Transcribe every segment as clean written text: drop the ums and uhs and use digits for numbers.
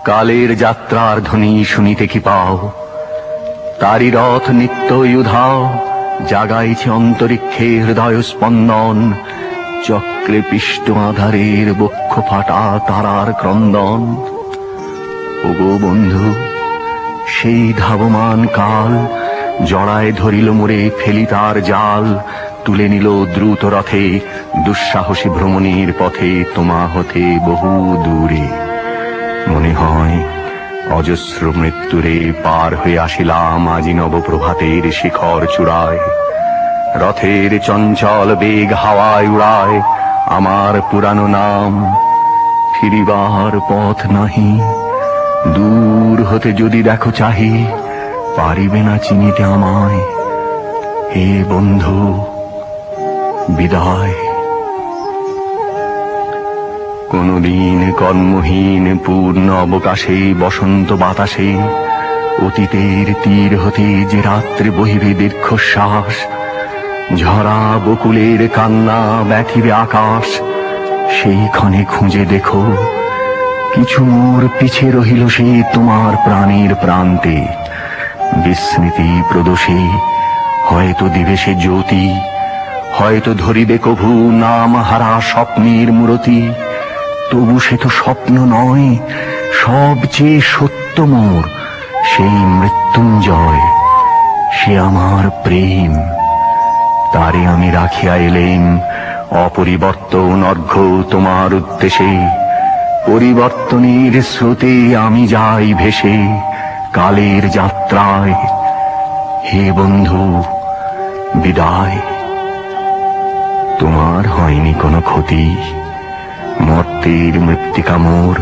কালের যাত্রার ধ্বনি শুনিতে কি পাও, তারি রথ নিত্যই উধাও, জাগাইছে অন্তরিক্ষে হৃদয় স্পন্দন, চক্রে পিষ্ট আধারের বক্ষ ফাটা তারার ক্রন্দন। ওগো বন্ধু, সেই ধাবমান কাল জড়ায় ধরিল মোরে, ফেলি তার জাল, তুলে নিল দ্রুত রথে, দুঃসাহসী ভ্রমণের পথে তোমা হতে বহু দূরে। মনে হয় অজস্র মৃত্যুরে পার হয়ে আসিলাম আজি নবপ্রভাতের শিখর চূড়ায়। রথের চঞ্চল বেগ হাওয়ায় উড়ায় আমার পুরানো নাম, ফিরিবার পথ নাহি, দূর হতে যদি দেখো চাহি, পারিবে না চিনিতে আমায়। হে বন্ধু, বিদায়। কোনদিন কর্মহীন পূর্ণ অবকাশে বসন্ত বাতাসে অতীতের তীর হতে যে রাত্রে বহিবে দীর্ঘশ্বাস, ঝরা বকুলের কান্না ব্যথিবে আকাশ, সেই ক্ষণে খুঁজে দেখো কিছু মোর পিছে রহিল সে তোমার প্রাণের প্রান্তে। বিস্মৃতি প্রদোষে হয়তো দিবে সে জ্যোতি, হয়তো ধরিবে কভু নাম হারা স্বপ্নের মূরতি। তবু সে তো স্বপ্ন নয়, সবচেয়ে সত্য মোর সেই মৃত্যুঞ্জয়, সে আমার প্রেম। তারে আমি রাখিয়া এলেম অপরিবর্তন অর্ঘ্য তোমার উদ্দেশে। পরিবর্তনের স্রোতে আমি যাই ভেসে কালের যাত্রায়। হে বন্ধু, বিদায়। তোমার হয়নি কোনো ক্ষতি, মর্তের মৃত্তিকা মোর,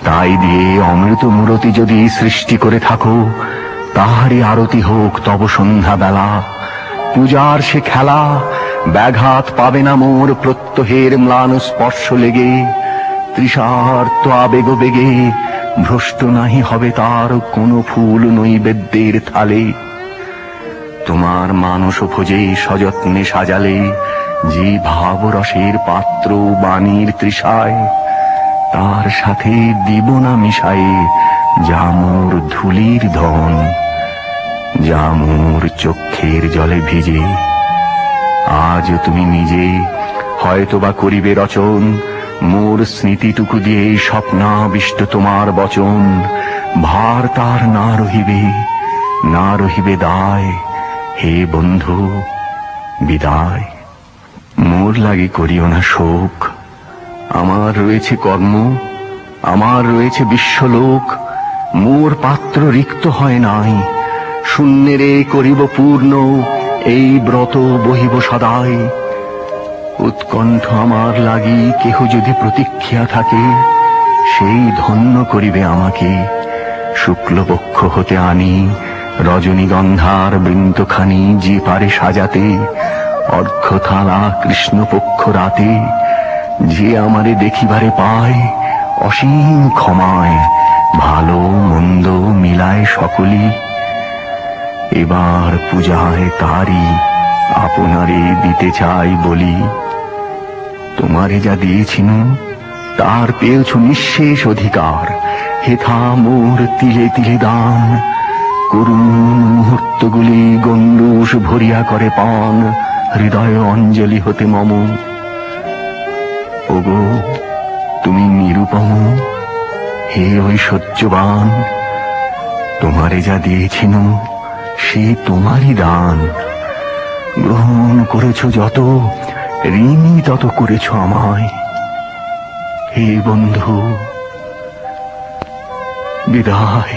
তাই দিয়ে অমৃত মূরতি যদি সৃষ্টি করে থাকো, তাহারই আরতি হোক তব সন্ধ্যা বেলা। পূজার সে খেলা ব্যাঘাত পাবে না মোর প্রত্যহের ম্লান স্পর্শ লেগে। তৃষার্ত আবেগ বেগে ভ্রষ্ট নাহি হবে তার কোনো ফুল নৈবেদ্যের থালে। তোমার মানস ভোজে সযত্নে সাজালে যে ভাবরসের পাত্র বাণীর তৃষায়, তার সাথে দিব না মিশায়ে যা মোর ধুলির ধন, যা মোর চক্ষের জলে ভিজে। আজ তুমি নিজে হয়তোবা করিবে রচন মোর স্মৃতিটুকু দিয়ে স্বপ্নাবিষ্ট তোমার বচন। ভার তার না রহিবে, না রহিবে দায়। হে বন্ধু, বিদায়। মোর লাগি করিও না শোক, আমার রয়েছে কর্ম, আমার রয়েছে বিশ্বলোক। মোর পাত্র রিক্ত হয় নাই, শূন্যেরে করিব পূর্ণ, এই ব্রত বহিব সদাই। উৎকণ্ঠ আমার লাগি কেহ যদি প্রতীক্ষা থাকে, সেই ধন্য করিবে আমাকে। শুক্লপক্ষ হতে আনি রজনীগন্ধার বৃন্তখানি যে পারে সাজাতে, অর্ঘ্যথালা কৃষ্ণপক্ষ রাতে যে আমারে দেখিবারে পায়, অসীম ক্ষমায় ভালো মন্দ মিলায় সকলি। এবার পূজায় তারি আপনারে দিতে চাই বলি। তোমারে যা দিয়েছিনু তার পেয়েছ নিঃশেষ অধিকার, হেথা মোর তিলে তিলে দান। করুণ মুহূর্তগুলি গণ্ডূষ ভরিয়া করে পান, হৃদয় অঞ্জলি হতে মম। ওগো তুমি নিরুপম, হে ঐশ্বর্যবান, তোমারে যা দিয়েছিনু সে তোমারই দান। গ্রহণ করেছ যত, ঋণী তত করেছ আমায়। হে বন্ধু, বিদায়।